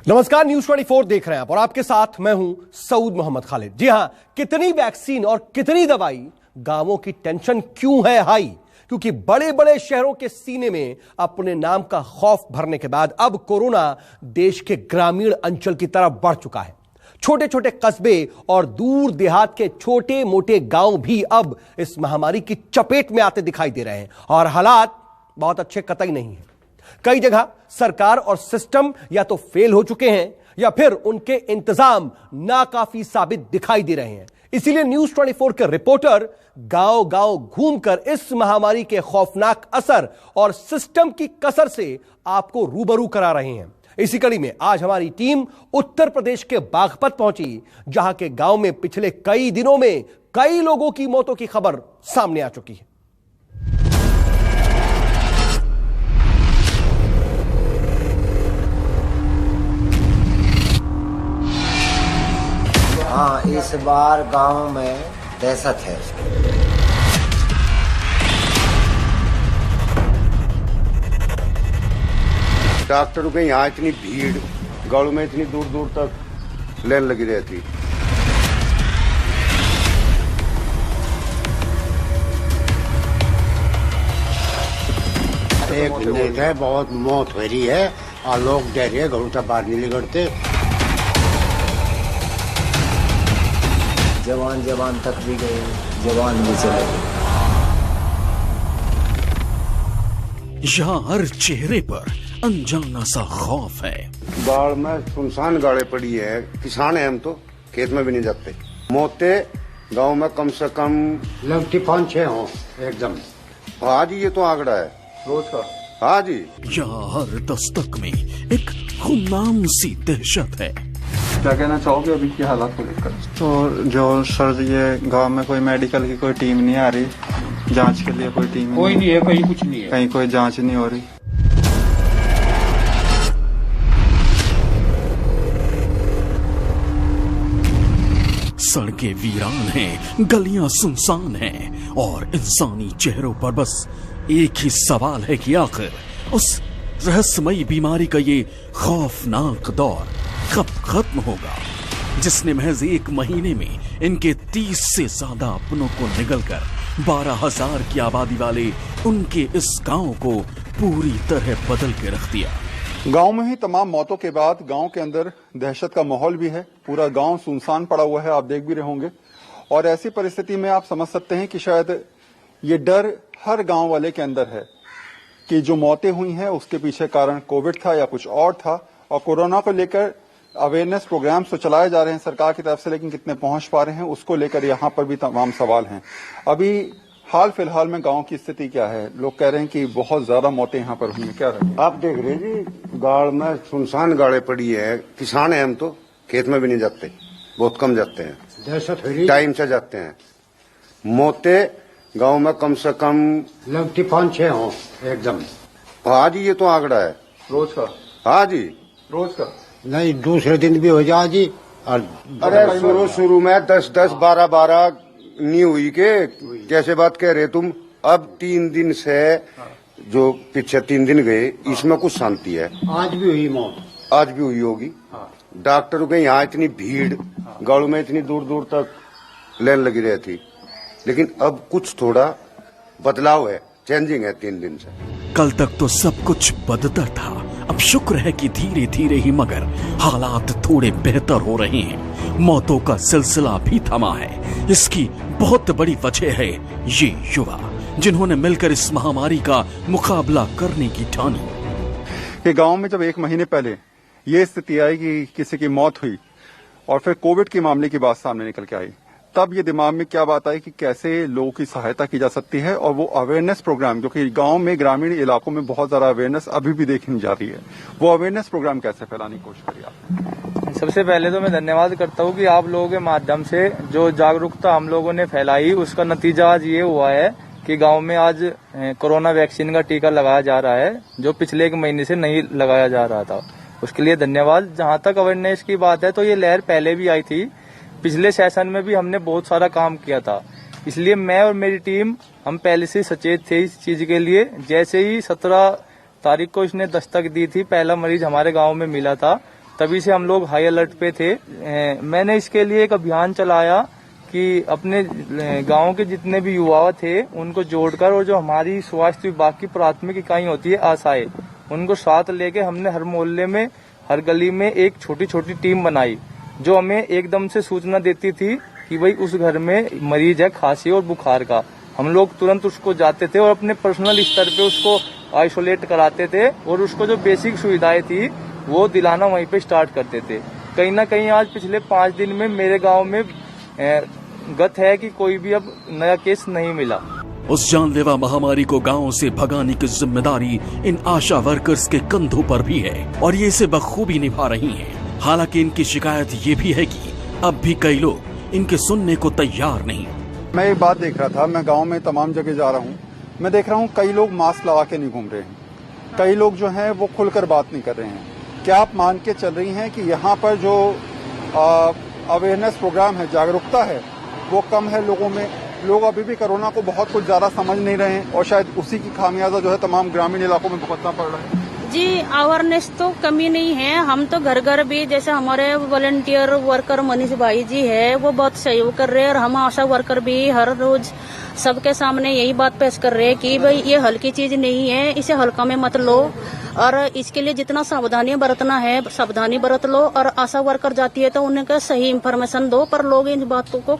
नमस्कार, न्यूज 24 देख रहे हैं आप और आपके साथ मैं हूं सऊद मोहम्मद खालिद। जी हां, कितनी वैक्सीन और कितनी दवाई, गांवों की टेंशन क्यों है हाई? क्योंकि बड़े बड़े शहरों के सीने में अपने नाम का खौफ भरने के बाद अब कोरोना देश के ग्रामीण अंचल की तरफ बढ़ चुका है। छोटे छोटे कस्बे और दूर देहात के छोटे मोटे गांव भी अब इस महामारी की चपेट में आते दिखाई दे रहे हैं और हालात बहुत अच्छे कतई नहीं है। कई जगह सरकार और सिस्टम या तो फेल हो चुके हैं या फिर उनके इंतजाम नाकाफी साबित दिखाई दे रहे हैं। इसीलिए न्यूज 24 के रिपोर्टर गांव गांव घूमकर इस महामारी के खौफनाक असर और सिस्टम की कसर से आपको रूबरू करा रहे हैं। इसी कड़ी में आज हमारी टीम उत्तर प्रदेश के बागपत पहुंची, जहां के गांव में पिछले कई दिनों में कई लोगों की मौतों की खबर सामने आ चुकी है। हाँ, इस बार गांव में दहशत है। डॉक्टरों के यहाँ इतनी भीड़, गाँव में इतनी दूर दूर तक लाइन लगी रहती। एक मिनट है, बहुत मौत हो रही है और लोग डर रहे, घरों से बाहर नहीं निकलते। जवान तक भी गए, जवान भी चले गए। यहाँ हर चेहरे पर अनजाना सा खौफ है। बाढ़ में सुनसान गाड़े पड़ी है, किसान है हम तो खेत में भी नहीं जाते। मौतें गांव में कम से कम लगती 5-6 हो एकदम। हाँ जी, ये तो आंकड़ा है रोज का। हाँ जी, यहाँ हर दस्तक में एक गुमनाम सी दहशत है। क्या कहना चाहोगे अभी की हालात को लेकर? तो जो सर, ये गांव में कोई मेडिकल की कोई टीम नहीं आ रही, जांच के लिए कोई टीम कोई नहीं है, कहीं कुछ नहीं है, कहीं कोई जांच नहीं हो रही। सड़कें वीरान हैं, गलियां सुनसान हैं और इंसानी चेहरों पर बस एक ही सवाल है कि आखिर उस रहस्यमयी बीमारी का ये खौफनाक दौर कब खत्म होगा, जिसने महज 1 महीने में इनके 30 से ज्यादा अपनों को निगलकर 12,000 की आबादी वाले उनके इस गांव को पूरी तरह बदल के रख दिया। गांव में ही तमाम मौतों के बाद गांव के अंदर दहशत का माहौल भी है। पूरा गांव सुनसान पड़ा हुआ है, आप देख भी रहे होंगे। और ऐसी परिस्थिति में आप समझ सकते हैं कि शायद ये डर हर गांव वाले के अंदर है कि जो मौतें हुई हैं उसके पीछे कारण कोविड था या कुछ और था। और कोरोना को लेकर अवेयरनेस प्रोग्राम्स तो चलाए जा रहे हैं सरकार की तरफ से, लेकिन कितने पहुंच पा रहे हैं उसको लेकर यहाँ पर भी तमाम सवाल हैं। अभी हाल फिलहाल में गांव की स्थिति क्या है? लोग कह रहे हैं कि बहुत ज्यादा मौतें यहाँ पर हुई हैं। क्या रहे? आप देख रहे हैं जी, गाड़ में सुनसान गाड़े पड़ी है, किसान है हम तो खेत में भी नहीं जाते, बहुत कम जाते हैं, दहशत हो रही, टाइम से जाते हैं। मौतें गांव में कम से कम लगती 5-6 हो एकदम। हाँ जी, ये तो आंकड़ा है रोज का। हाँ जी, रोज का नहीं, दूसरे दिन भी हो जाए जी। और अरे शुरू में 10-10, 12-12 नहीं हुई के जैसे बात कह रहे तुम। अब 3 दिन से जो पीछे 3 दिन गए, इसमें कुछ शांति है। आज भी हुई मौत, आज भी हुई होगी। डॉक्टरों के यहाँ इतनी भीड़, गाँव में इतनी दूर दूर तक लाइन लगी रहती, लेकिन अब कुछ थोड़ा बदलाव है, चेंजिंग है 3 दिन से। कल तक तो सब कुछ बदतर था, अब शुक्र है कि धीरे धीरे ही मगर हालात थोड़े बेहतर हो रहे हैं। मौतों का सिलसिला भी थमा है। इसकी बहुत बड़ी वजह है ये युवा, जिन्होंने मिलकर इस महामारी का मुकाबला करने की ठानी। कि गांव में जब 1 महीने पहले ये स्थिति आई कि किसी की मौत हुई और फिर कोविड के मामले की बात सामने निकल के आई, तब ये दिमाग में क्या बात आई कि कैसे लोगों की सहायता की जा सकती है। और वो अवेयरनेस प्रोग्राम, जो कि गांव में ग्रामीण इलाकों में बहुत ज्यादा अवेयरनेस अभी भी देखी जा रही है, वो अवेयरनेस प्रोग्राम कैसे फैलाने की कोशिश करिए आप? सबसे पहले तो मैं धन्यवाद करता हूँ कि आप लोगों के माध्यम से जो जागरूकता हम लोगों ने फैलाई, उसका नतीजा आज ये हुआ है कि गांव में आज कोरोना वैक्सीन का टीका लगाया जा रहा है, जो पिछले 1 महीने से नहीं लगाया जा रहा था। उसके लिए धन्यवाद। जहां तक अवेयरनेस की बात है, तो ये लहर पहले भी आई थी, पिछले सेशन में भी हमने बहुत सारा काम किया था। इसलिए मैं और मेरी टीम हम पहले से सचेत थे इस चीज के लिए। जैसे ही 17 तारीख को इसने दस्तक दी थी, पहला मरीज हमारे गांव में मिला था, तभी से हम लोग हाई अलर्ट पे थे। मैंने इसके लिए एक अभियान चलाया कि अपने गांव के जितने भी युवा थे उनको जोड़कर, और जो हमारी स्वास्थ्य विभाग की प्राथमिक इकाई होती है आशाएं, उनको साथ लेके हमने हर मोहल्ले में, हर गली में एक छोटी छोटी टीम बनाई जो हमें एकदम से सूचना देती थी कि भाई उस घर में मरीज है खांसी और बुखार का। हम लोग तुरंत उसको जाते थे और अपने पर्सनल स्तर पे उसको आइसोलेट कराते थे और उसको जो बेसिक सुविधाएं थी वो दिलाना वहीं पे स्टार्ट करते थे। कहीं ना कहीं आज पिछले 5 दिन में मेरे गांव में गत है कि कोई भी अब नया केस नहीं मिला। उस जानलेवा महामारी को गांव से भगाने की जिम्मेदारी इन आशा वर्कर्स के कंधों पर भी है और ये इसे बखूबी निभा रही हैं। हालांकि इनकी शिकायत ये भी है कि अब भी कई लोग इनके सुनने को तैयार नहीं। मैं एक बात देख रहा था, मैं गांव में तमाम जगह जा रहा हूं, मैं देख रहा हूं कई लोग मास्क लगा के नहीं घूम रहे हैं, कई लोग जो हैं वो खुलकर बात नहीं कर रहे हैं। क्या आप मान के चल रही हैं कि यहाँ पर जो अवेयरनेस प्रोग्राम है, जागरूकता है, वो कम है लोगों में? लोग अभी भी कोरोना को बहुत कुछ ज्यादा समझ नहीं रहे हैं और शायद उसी की खामियाजा जो है तमाम ग्रामीण इलाकों में भुगतना पड़ रहा है। जी, अवेयरनेस तो कमी नहीं है। हम तो घर घर भी, जैसे हमारे वॉलंटियर वर्कर मनीष भाई जी है, वो बहुत सहयोग कर रहे हैं और हम आशा वर्कर भी हर रोज सबके सामने यही बात पेश कर रहे हैं कि भाई ये हल्की चीज नहीं है, इसे हल्का में मत लो और इसके लिए जितना सावधानी बरतना है सावधानी बरत लो। और आशा वर्कर जाती है तो उन्हें सही इन्फॉर्मेशन दो, पर लोग इन बातों को